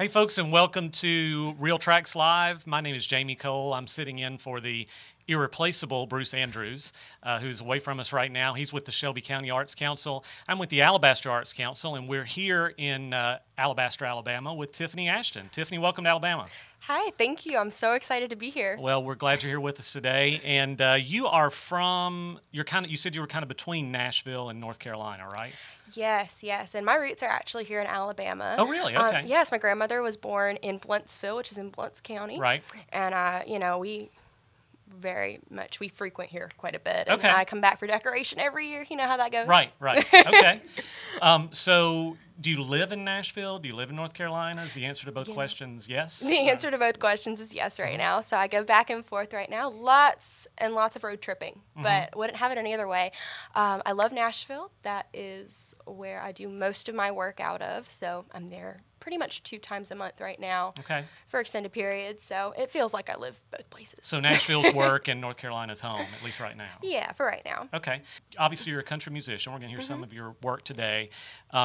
Hey folks, and welcome to Real Tracks Live. My name is Jamie Cole. I'm sitting in for the irreplaceable Bruce Andrews, who's away from us right now. He's with the Shelby County Arts Council. I'm with the Alabaster Arts Council, and we're here in Alabaster, Alabama with Tiffany Ashton. Tiffany, welcome to Alabama. Hi, thank you. I'm so excited to be here. Well, we're glad you're here with us today. And you are from, you said you were kind of between Nashville and North Carolina, right? Yes. And my roots are actually here in Alabama. Oh, really? Okay. Yes, my grandmother was born in Bluentsville, which is in Blount County. Right. And, we frequent here quite a bit. Okay. And I come back for decoration every year. You know how that goes. Right. Okay. So do you live in Nashville? Do you live in North Carolina? Is the answer to both questions yes? The answer to both questions is yes right now. So I go back and forth right now. Lots and lots of road tripping, but wouldn't have it any other way. I love Nashville. That is where I do most of my work out of. So I'm there pretty much 2 times a month right now for extended periods. So it feels like I live both places. So Nashville's work and North Carolina's home, at least right now. Yeah, for right now. Okay. Obviously, you're a country musician. We're going to hear some of your work today.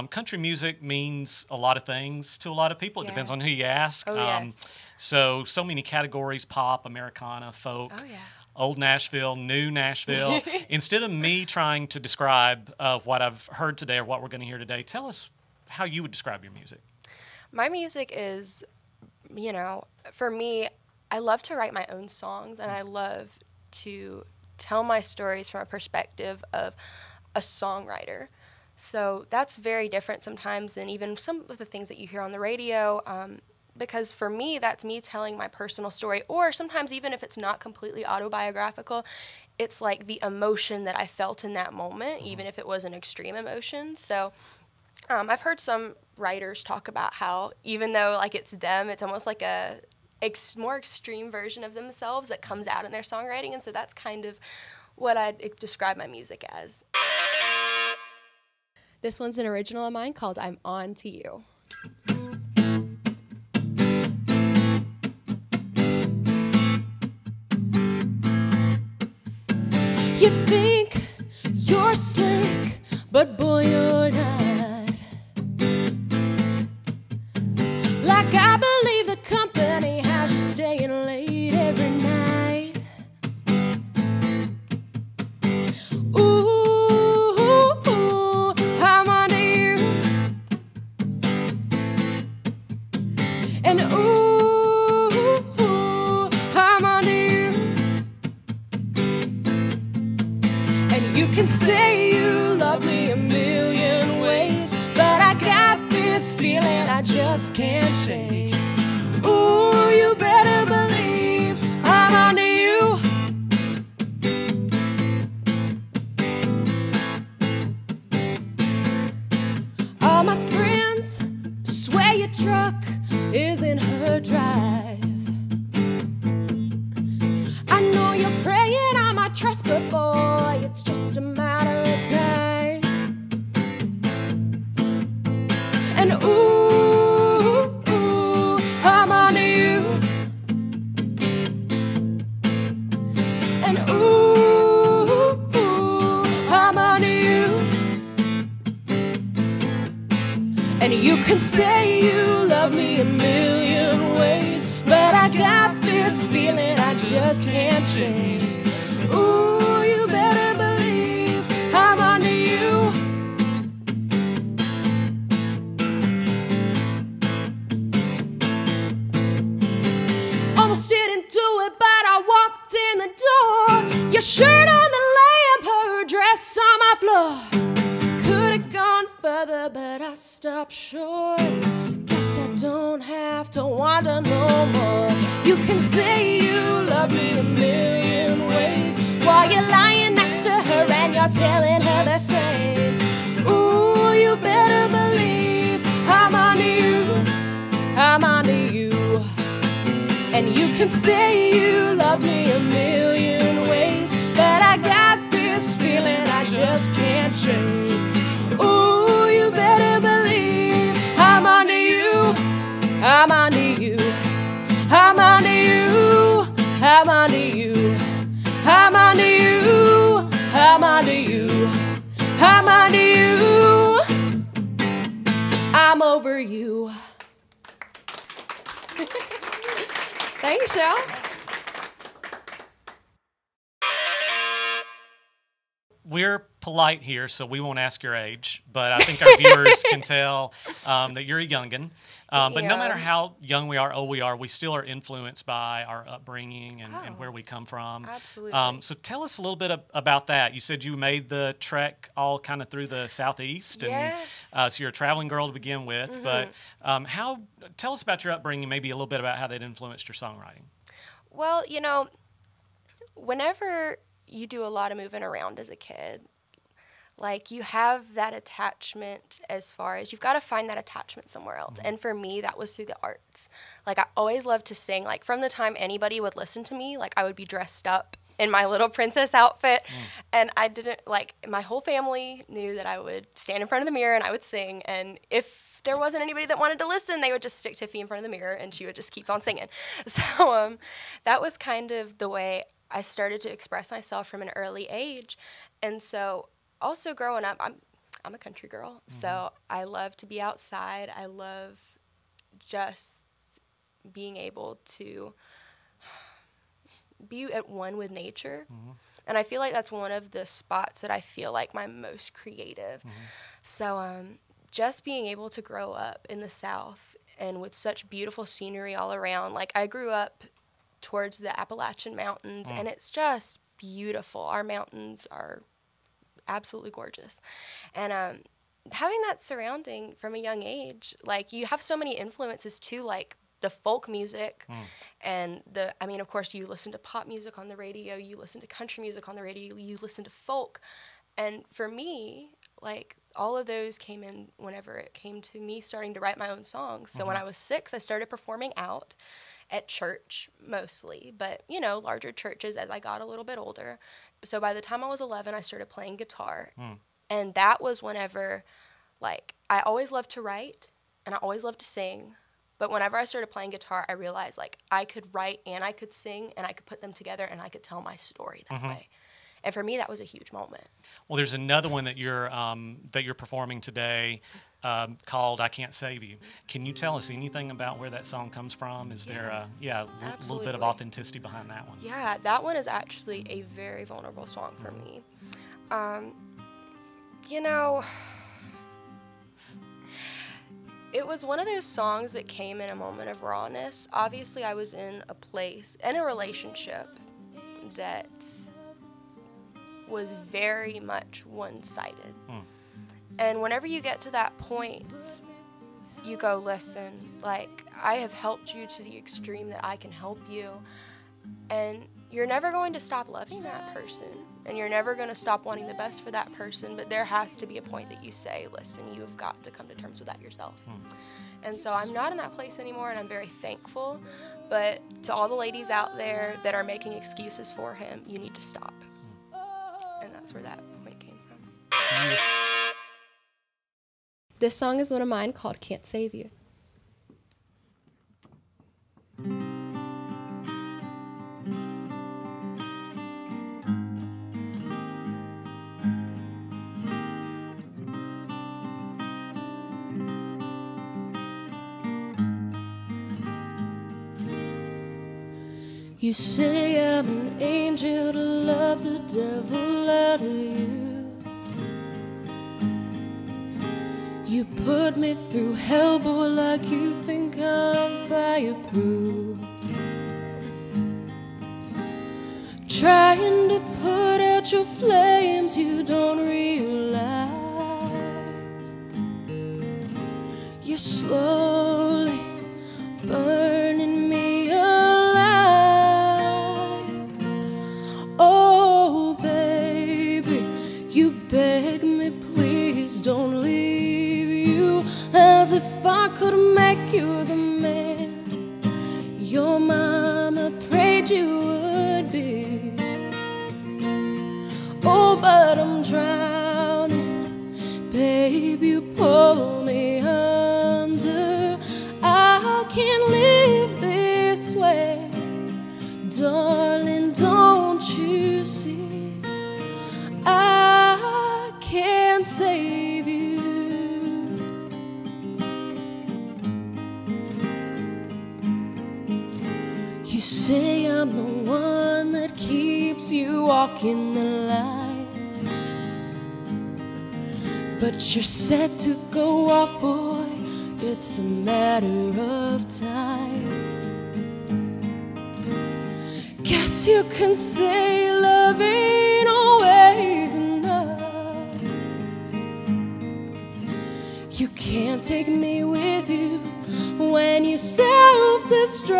Country music means a lot of things to a lot of people. It depends on who you ask. Oh, yes. So many categories: pop, Americana, folk. Oh, yeah. Old Nashville, new Nashville. Instead of me trying to describe what I've heard today or what we're going to hear today, tell us how you would describe your music. My music is, for me, I love to write my own songs, and I love to tell my stories from a perspective of a songwriter. So that's very different sometimes than even some of the things that you hear on the radio, because for me, that's me telling my personal story, or sometimes even if it's not completely autobiographical, it's like the emotion that I felt in that moment, even if it was an extreme emotion. So I've heard some writers talk about how even though like it's them, it's almost like a more extreme version of themselves that comes out in their songwriting, and so that's kind of what I'd describe my music as. This one's an original of mine called I'm On to You. You think you're slick, but boy, you're not. Like I believe the company has you staying late every night. Ooh, I'm on to you. And ooh, I'm on to you. And you can say you love me a million ways, but I got this feeling I just can't shake. Ooh, you better believe I'm on to you. All my friends swear your truck is in her drive. I know you're praying I might trust, but boy, it's just a matter of time. And ooh, I'm on to you. And ooh, I'm on to you. And you can say you love me a million ways, but I got this feeling I just can't chase. Ooh, you better believe I'm on to you. Almost didn't do it, but I walked in the door. Your shirt on the lamp, her dress on my floor. Could've gone further, but I stopped short. Guess I don't have to wander no more. You can say you love me a million ways while you're lying next to her and you're telling her the same. Ooh, you better believe I'm on to you. I'm on to you. And you can say you love me a million ways, but I got this feeling I just can't shake. Ooh, you better believe I'm on to you. I'm on to you. I'm on to you. I'm on to you. I'm on to you. I'm on to you. I'm on to you. I'm over you. Thanks, y'all. We're polite here, so we won't ask your age, but I think our viewers can tell that you're a youngin'. But no matter how young we are, old we are, we still are influenced by our upbringing and where we come from. Absolutely. So tell us a little bit about that. You said you made the trek all kind of through the Southeast. Yes. And so you're a traveling girl to begin with. Mm-hmm. But tell us about your upbringing, maybe a little bit about how that influenced your songwriting. Well, whenever you do a lot of moving around as a kid, like, you have that attachment as far as you've got to find that attachment somewhere else. Mm-hmm. And for me, that was through the arts. Like, I always loved to sing. Like, from the time anybody would listen to me, like, I would be dressed up in my little princess outfit. And I didn't, like, my whole family knew that I would stand in front of the mirror and I would sing. And if there wasn't anybody that wanted to listen, they would just stick Tiffy in front of the mirror and she would just keep on singing. So that was kind of the way I started to express myself from an early age. And so also growing up, I'm a country girl, so I love to be outside. I love just being able to be at one with nature. And I feel like that's one of the spots that I feel like my most creative. So just being able to grow up in the South and with such beautiful scenery all around. Like, I grew up towards the Appalachian Mountains, and it's just beautiful. Our mountains are absolutely gorgeous. And having that surrounding from a young age, like, you have so many influences too, like the folk music and of course, you listen to pop music on the radio, you listen to country music on the radio, you listen to folk. And for me, like, all of those came in whenever it came to me starting to write my own songs. So when I was 6, I started performing out at church mostly, but, larger churches as I got a little bit older. So by the time I was 11, I started playing guitar. And that was whenever, like, I always loved to write and I always loved to sing. But whenever I started playing guitar, I realized, like, I could write and I could sing and I could put them together and I could tell my story that way. And for me, that was a huge moment. Well, there's another one that you're performing today called "I Can't Save You." Can you tell us anything about where that song comes from? Is there a little bit of authenticity behind that one? Yeah, that one is actually a very vulnerable song for me. It was one of those songs that came in a moment of rawness. Obviously, I was in a relationship that was very much one-sided. And whenever you get to that point, you go, listen, like, I have helped you to the extreme that I can help you. And you're never going to stop loving that person. And you're never going to stop wanting the best for that person. But there has to be a point that you say, listen, you've got to come to terms with that yourself. And so I'm not in that place anymore, and I'm very thankful. But to all the ladies out there that are making excuses for him, you need to stop. And that's where that point came from. This song is one of mine called "Can't Save You." You say I'm an angel to love the devil out of you. You put me through hell, boy, like you think I'm fireproof. Trying to put out your flames, you don't realize you're slowly burning me alive. Oh, baby, you beg me, please don't leave you, as if I could make you the man your mama prayed you would be. Oh, but I'm drowning, babe, you pull me under. say I'm the one that keeps you walking the line, but you're set to go off, boy, it's a matter of time. Guess you can say love ain't always enough. You can't take me with you when you self-destruct.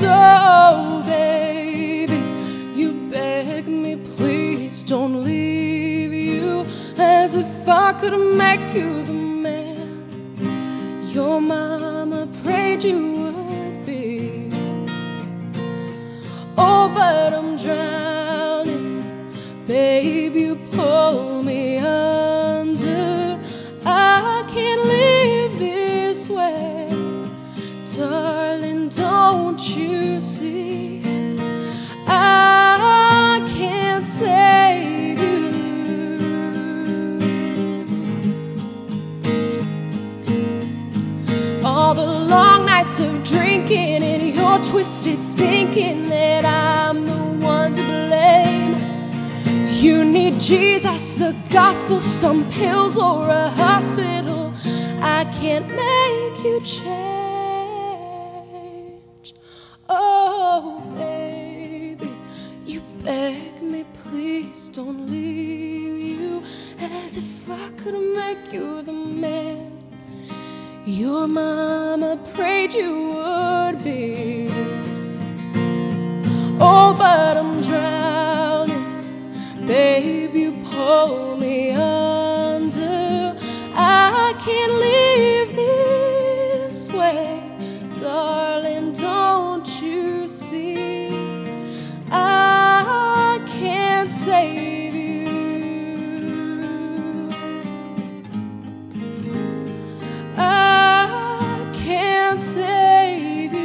Oh, baby, you beg me, please don't leave you, as if I could make you the man your mama prayed you would be. Oh, but I'm drowning, babe, you pull me under. I can't live this way, darling, don't you see? I can't save you. All the long nights of drinking and your twisted thinking that I'm the one to blame. You need Jesus, the gospel, some pills, or a hospital. I can't make you change. Oh, baby, you beg me, please don't leave you, as if I could make you the man your mama prayed you would be. Oh, but I'm drowning, babe, you pull me under. I can't live this way, darling, don't you see? I can't save you. I can't save you.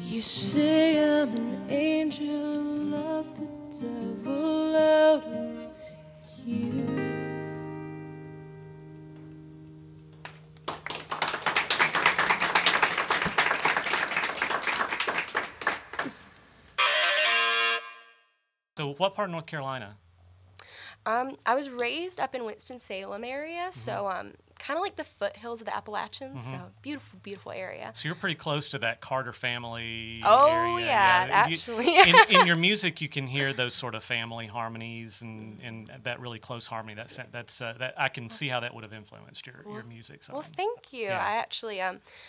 You say I'm an angel of the devil out of you. So what part of North Carolina? I was raised up in Winston-Salem area, so kind of like the foothills of the Appalachians, so beautiful, beautiful area. So you're pretty close to that Carter family Oh, area. yeah, actually. In your music, you can hear those sort of family harmonies and that really close harmony. That I can see how that would have influenced your music. Well, thank you. Yeah. I actually,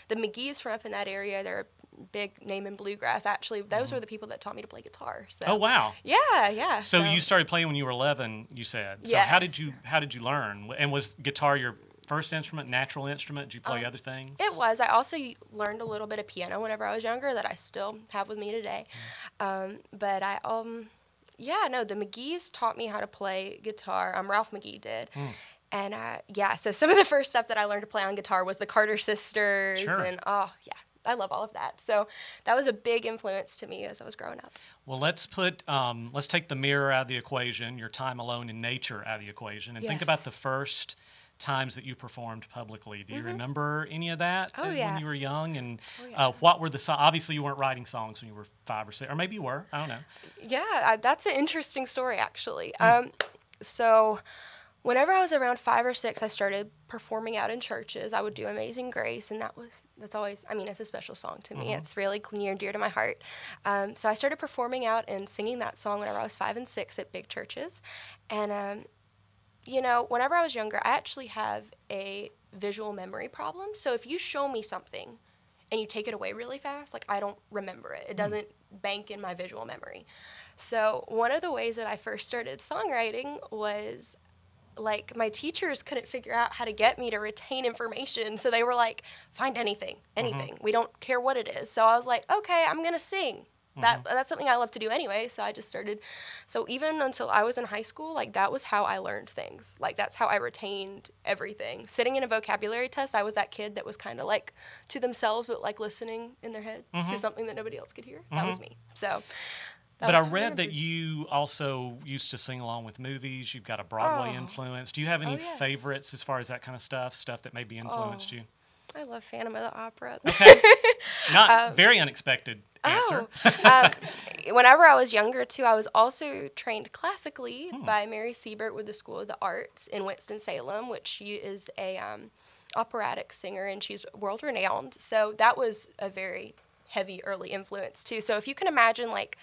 the McGee's from up in that area, they're a big name in bluegrass. Actually, those were the people that taught me to play guitar. So. Oh, wow. Yeah, yeah. So you started playing when you were 11, you said. So yes. how did you learn? And was guitar your first instrument, natural instrument? Did you play other things? It was. I also learned a little bit of piano whenever I was younger that I still have with me today. But I, the McGee's taught me how to play guitar. Ralph McGee did. And so some of the first stuff that I learned to play on guitar was the Carter Sisters. Sure. And I love all of that. So that was a big influence to me as I was growing up. Well, let's take the mirror out of the equation, your time alone in nature out of the equation, and think about the first times that you performed publicly. Do you remember any of that when you were young? And what were the songs? Obviously, you weren't writing songs when you were 5 or 6, or maybe you were. I don't know. Yeah, that's an interesting story, actually. So whenever I was around 5 or 6, I started performing out in churches. I would do Amazing Grace, and that's always, it's a special song to me. It's really near and dear to my heart. So I started performing out and singing that song whenever I was 5 and 6 at big churches. And, whenever I was younger, I actually have a visual memory problem. So if you show me something and you take it away really fast, I don't remember it. It doesn't bank in my visual memory. So one of the ways that I first started songwriting was my teachers couldn't figure out how to get me to retain information. So they were like, find anything. We don't care what it is. So I was like, okay, I'm going to sing. That's something I love to do anyway. So I just started. So even until I was in high school, that was how I learned things. That's how I retained everything. Sitting in a vocabulary test, I was that kid that was kind of to themselves, but listening in their head to something that nobody else could hear. That was me. So But I read that you also used to sing along with movies. You've got a Broadway influence. Do you have any favorites as far as that kind of stuff that maybe influenced you? I love Phantom of the Opera. Okay. Not very unexpected answer. Whenever I was younger, too, I was also trained classically by Mary Siebert with the School of the Arts in Winston-Salem, which she is a operatic singer, and she's world-renowned. So that was a very heavy early influence, too. So if you can imagine, like,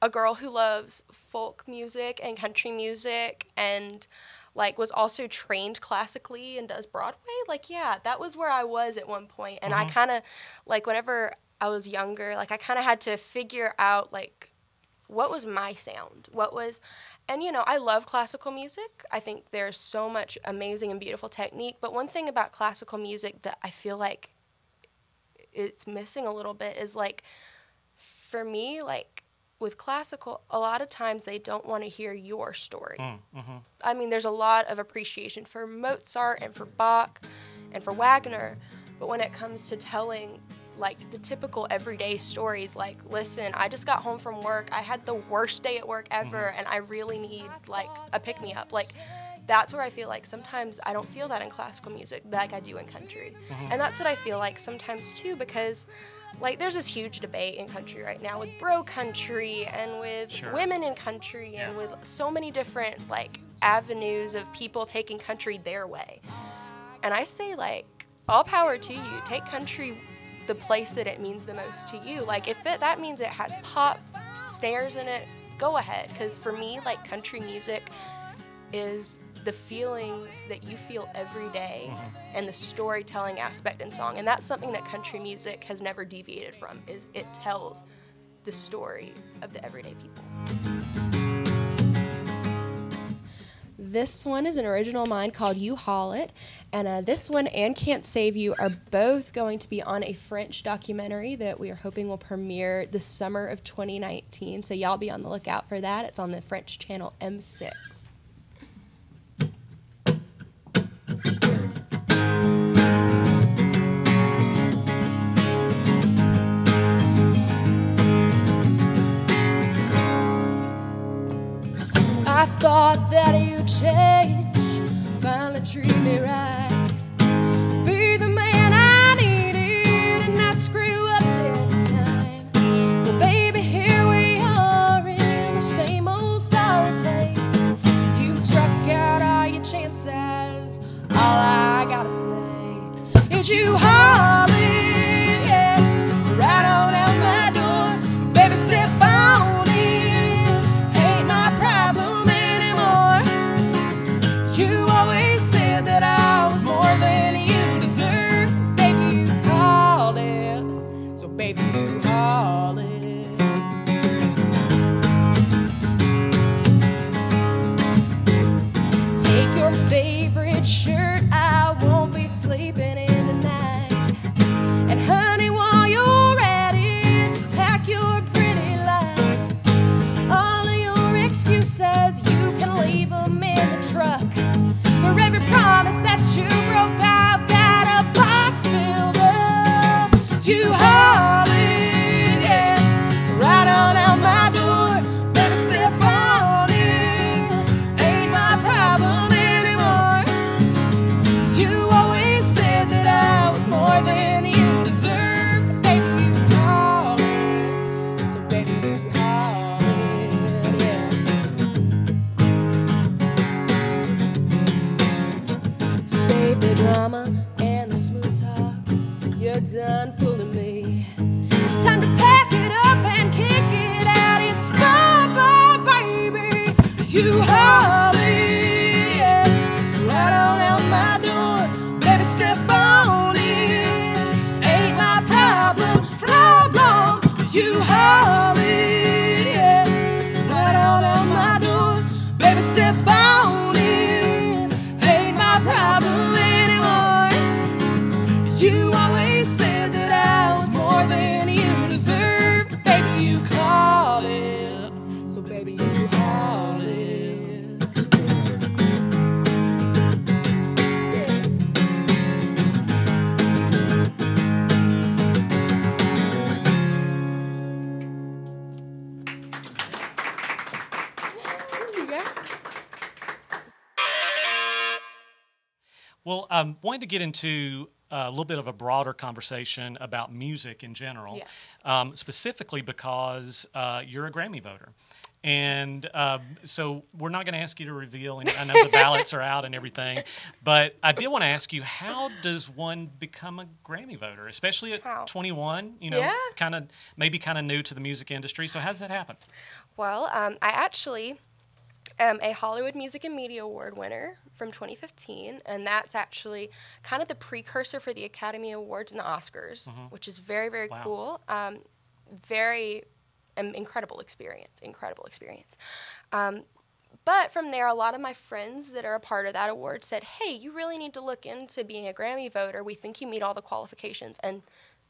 a girl who loves folk music and country music and like was also trained classically and does Broadway, like, yeah, that was where I was at one point. And I kind of, like, whenever I was younger, like, I kind of had to figure out, like, what was my sound? And, you know, I love classical music. I think there's so much amazing and beautiful technique. But one thing about classical music that I feel like it's missing a little bit is, like, for me, like, with classical, a lot of times they don't want to hear your story. I mean, there's a lot of appreciation for Mozart and for Bach and for Wagner, but when it comes to telling, like, the typical everyday stories, like, listen, I just got home from work, I had the worst day at work ever, and I really need, like, a pick-me-up. Like, that's where I feel like sometimes I don't feel that in classical music like I do in country. And that's what I feel like sometimes, too, because like, there's this huge debate in country right now with bro country and with women in country and with so many different, like, avenues of people taking country their way. And I say, like, all power to you. Take country the place that it means the most to you. Like, if that means it has pop snares in it, go ahead. Because for me, like, country music is the feelings that you feel every day and the storytelling aspect in song. And that's something that country music has never deviated from, is it tells the story of the everyday people. This one is an original of mine called You Haul It. And this one and Can't Save You are both going to be on a French documentary that we are hoping will premiere the summer of 2019. So y'all be on the lookout for that. It's on the French channel M6. I thought that you'd change, finally treat me right, be the man I needed and not screw up this time. Well, baby, here we are in the same old sorry place. You've struck out all your chances, all I gotta say is you haul it, yeah, right on out my door. Baby, step on in, ain't my problem anymore. You always said that I was more than you deserve. Baby, you called it, so baby, you haul it. Take your favorite shirt, I won't be sleeping in tonight. And honey, while you're at it, pack your pretty lies. All of your excuses, you can leave them in the truck. For every promise that you broke, I've got a box filled up. You haul it, yeah, right on out my door. Better step on in, ain't my problem anymore. You always said that I was more than you deserve. Baby, you call it, so baby, you haul it, yeah. Save the drama and the smooth talk, you're done fooling me. Time to pack it up and kick it out, it's bye-bye, baby. You haul it, yeah, right on out my door. Baby, step on in, ain't my problem. You haul it, yeah, right on out my door. Baby, step on in, ain't my problem anymore. You always said that I was more than you deserved. Baby, you called it, so baby, you haul it. Well, wanted to get into a little bit of a broader conversation about music in general, Yes. specifically because you're a Grammy voter. And so we're not going to ask you to reveal, and I know the ballots are out and everything, but I did want to ask you, how does one become a Grammy voter, especially at How? 21, you know, Yeah. maybe kind of new to the music industry. So how does that happen? Well, I actually am a Hollywood Music and Media Award winner from 2015, and that's actually kind of the precursor for the Academy Awards and the Oscars, which is very, very Wow. cool. Very incredible experience, but from there, a lot of my friends that are a part of that award said, hey, you really need to look into being a Grammy voter. We think you meet all the qualifications. And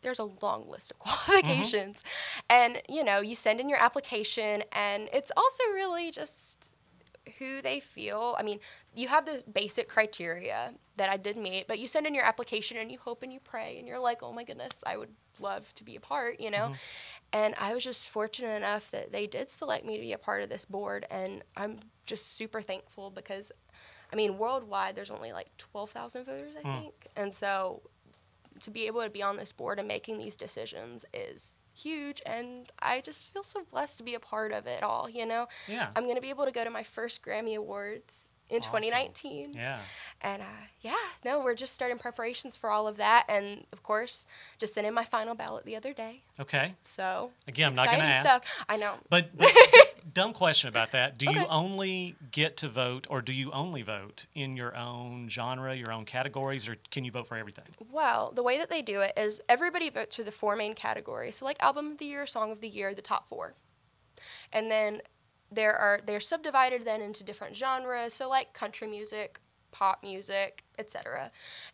there's a long list of qualifications. And, you know, you send in your application, and it's also really just who they feel. I mean, you have the basic criteria that I did meet, but you send in your application, and you hope and you pray, and you're like, oh, my goodness, I would love to be a part, you know. And I was just fortunate enough that they did select me to be a part of this board, and I'm just super thankful because, I mean, worldwide there's only like 12,000 voters, I think, and so to be able to be on this board and making these decisions is huge, and I just feel so blessed to be a part of it all, you know. Yeah. I'm going to be able to go to my first Grammy Awards in 2019. Yeah. And we're just starting preparations for all of that. And of course, just sent in my final ballot the other day. Okay. So Again, I'm it's not going to exciting ask. stuff. I know. But dumb question about that. Do you Okay. only get to vote, or do you only vote in your own genre, your own categories, or can you vote for everything? Well, the way that they do it is everybody votes for the 4 main categories. So like Album of the Year, Song of the Year, the top 4. And then they're subdivided then into different genres, so like country music, pop music, etc.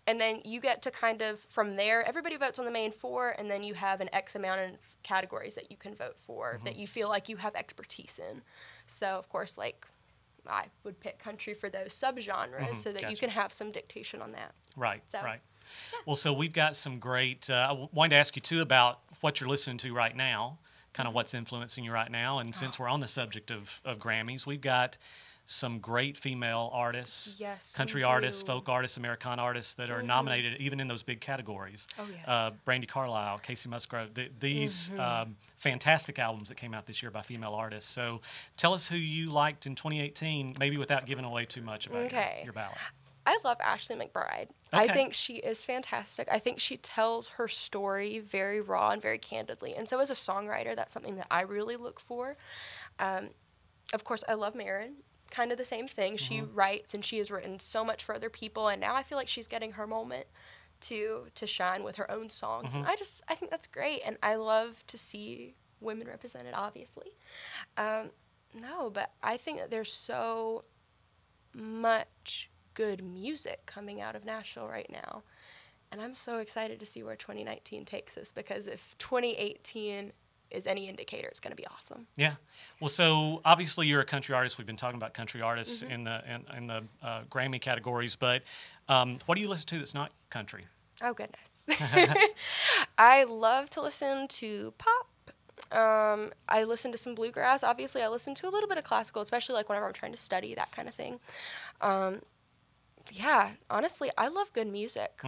And then you get to kind of, from there, everybody votes on the main 4, and then you have an X amount of categories that you can vote for that you feel like you have expertise in. So, of course, like, I would pick country for those subgenres so that you Gotcha. can have some dictation on that. Right, So, right. Well, so we've got some great, I wanted to ask you too about what you're listening to right now, kind of what's influencing you right now. And since we're on the subject of Grammys, we've got some great female artists, Yes, country we artists, do. folk artists, Americana artists that are nominated even in those big categories. Oh, yes. Brandy Carlisle, Casey Musgrove, these fantastic albums that came out this year by female artists. So tell us who you liked in 2018, maybe without giving away too much about your ballot. I love Ashley McBryde. Okay. I think she is fantastic. I think she tells her story very raw and very candidly. And so as a songwriter, that's something that I really look for. Of course, I love Marin. Kind of the same thing. She writes, and she has written so much for other people, and now I feel like she's getting her moment to shine with her own songs. And I think that's great, and I love to see women represented, obviously. But I think that there's so much good music coming out of Nashville right now, and I'm so excited to see where 2019 takes us, because if 2018 is any indicator, it's going to be awesome. Yeah. Well, so obviously you're a country artist. We've been talking about country artists in the Grammy categories, but what do you listen to that's not country? Oh, goodness. I love to listen to pop. I listen to some bluegrass. Obviously, I listen to a little bit of classical, especially like whenever I'm trying to study, that kind of thing. Honestly, I love good music.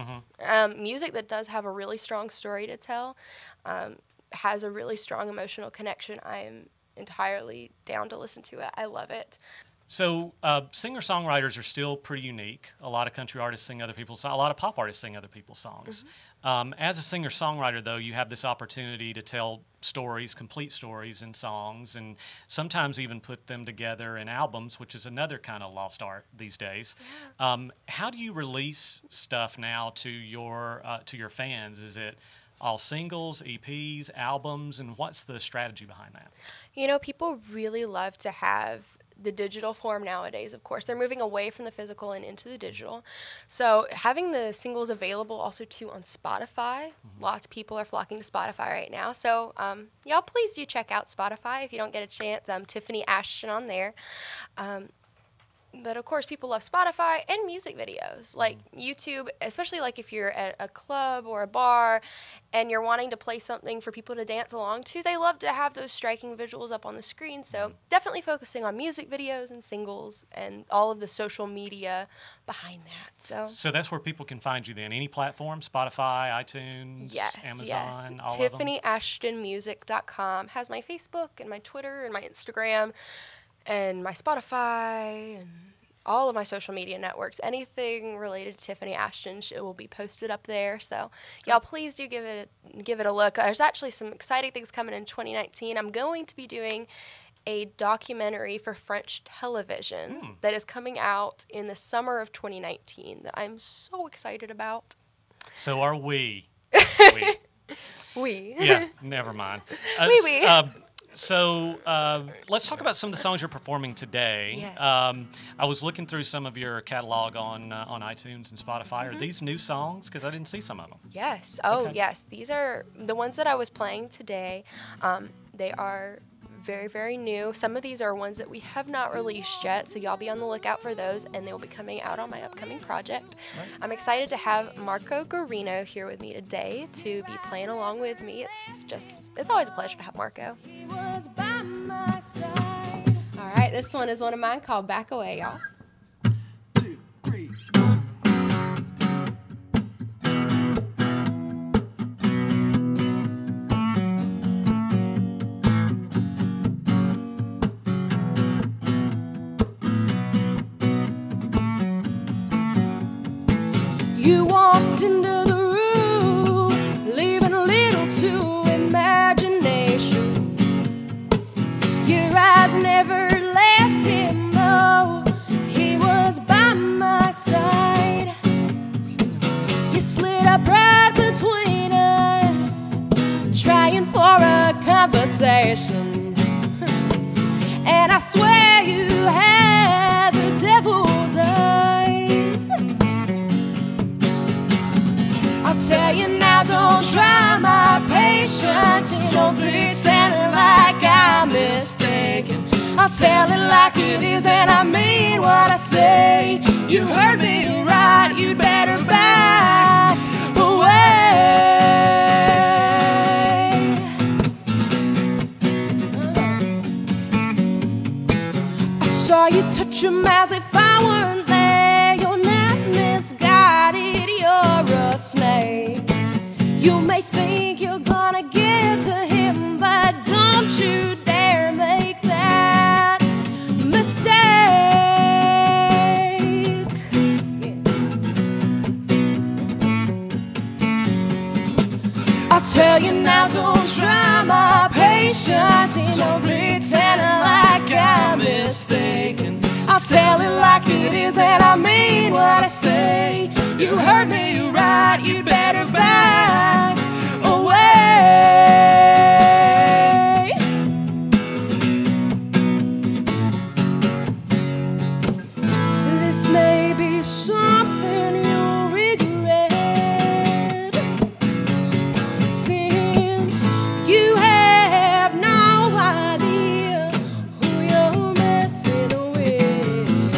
Music that does have a really strong story to tell, has a really strong emotional connection. I am entirely down to listen to it. I love it. So singer-songwriters are still pretty unique. A lot of country artists sing other people's songs. A lot of pop artists sing other people's songs. As a singer-songwriter, though, you have this opportunity to tell stories, complete stories in songs, and sometimes even put them together in albums, which is another kind of lost art these days. How do you release stuff now to your fans? Is it all singles, EPs, albums, and what's the strategy behind that? You know, people really love to have the digital form nowadays. Of course, they're moving away from the physical and into the digital. So having the singles available also too on Spotify. Lots of people are flocking to Spotify right now. So y'all please do check out Spotify if you don't get a chance. Tiffany Ashton on there. But of course, people love Spotify and music videos. Like YouTube, especially like if you're at a club or a bar and you're wanting to play something for people to dance along to, they love to have those striking visuals up on the screen. So definitely focusing on music videos and singles and all of the social media behind that. So that's where people can find you then. Any platform, Spotify, iTunes, yes, Amazon, all Tiffany Ashton Music.com has my Facebook and my Twitter and my Instagram and my Spotify and all of my social media networks. Anything related to Tiffany Ashton, it will be posted up there. So y'all please do give it a look. There's actually some exciting things coming in 2019. I'm going to be doing a documentary for French television that is coming out in the summer of 2019 that I'm so excited about. So are we. We. Yeah, never mind. We. So let's talk about some of the songs you're performing today. Yeah. I was looking through some of your catalog on iTunes and Spotify. Are these new songs? Because I didn't see some of them. Yes. Oh, okay. yes. These are the ones that I was playing today. They are very, very new. Some of these are ones that we have not released yet, so y'all be on the lookout for those, and they will be coming out on my upcoming project. Right. I'm excited to have Marco Guarino here with me today to be playing along with me. It's always a pleasure to have Marco. He was by my side. All right, this one is one of mine called Back Away, y'all. 2, 3. You walked into the room, leaving little to imagination. Your eyes never left him, though he was by my side. You slid up right between us, trying for a conversation. And I swear you had the devil's eyes. I'll tell you now, don't try my patience. Don't pretend like I'm mistaken. I'll tell it like it is, and I mean what I say. You heard me right, you'd better back away. I saw you touch him as if I weren't there. You're not misguided, you're a snake. You may think you're gonna get to him, but don't you dare make that mistake. I'll tell you now, don't try my patience. Don't pretend like I'm mistaken. I'll tell it like it is, and I mean what I say. You heard me right, you'd better back away. This may be something you'll regret, since you have no idea who you're messing with.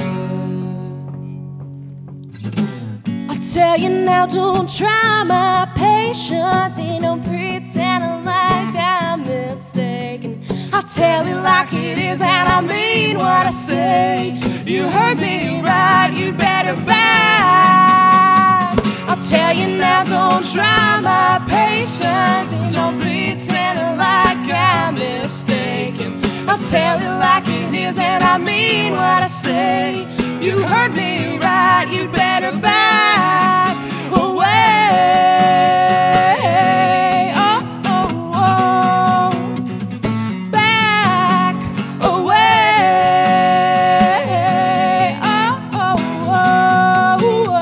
I'll tell you now, don't try my patience. Ain't no pretending like I'm mistaken. I'll tell it like it is, and I mean what I say. You heard me right, you'd better back. I'll tell you now, don't try my patience. Don't pretend like I'm mistaken. I'll tell it like it is, and I mean what I say. You heard me right, you'd better back away. Oh, oh, oh. Back away. Oh, oh, oh, oh.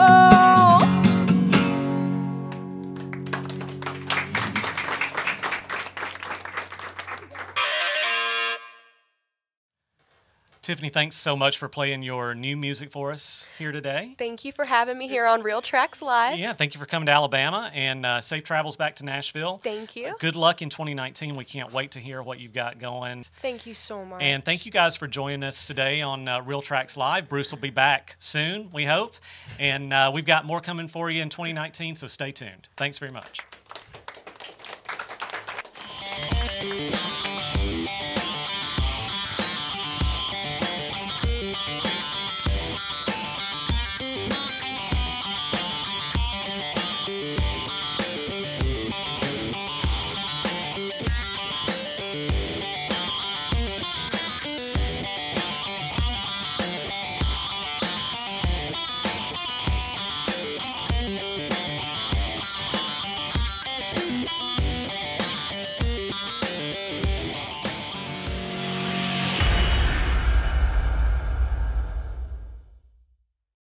Tiffany, thanks so much for playing your new music for us here today. Thank you for having me here on Real Tracks Live. Yeah, thank you for coming to Alabama, and safe travels back to Nashville. Thank you. Good luck in 2019. We can't wait to hear what you've got going. Thank you so much. And thank you guys for joining us today on Real Tracks Live. Bruce will be back soon, we hope. And we've got more coming for you in 2019, so stay tuned. Thanks very much.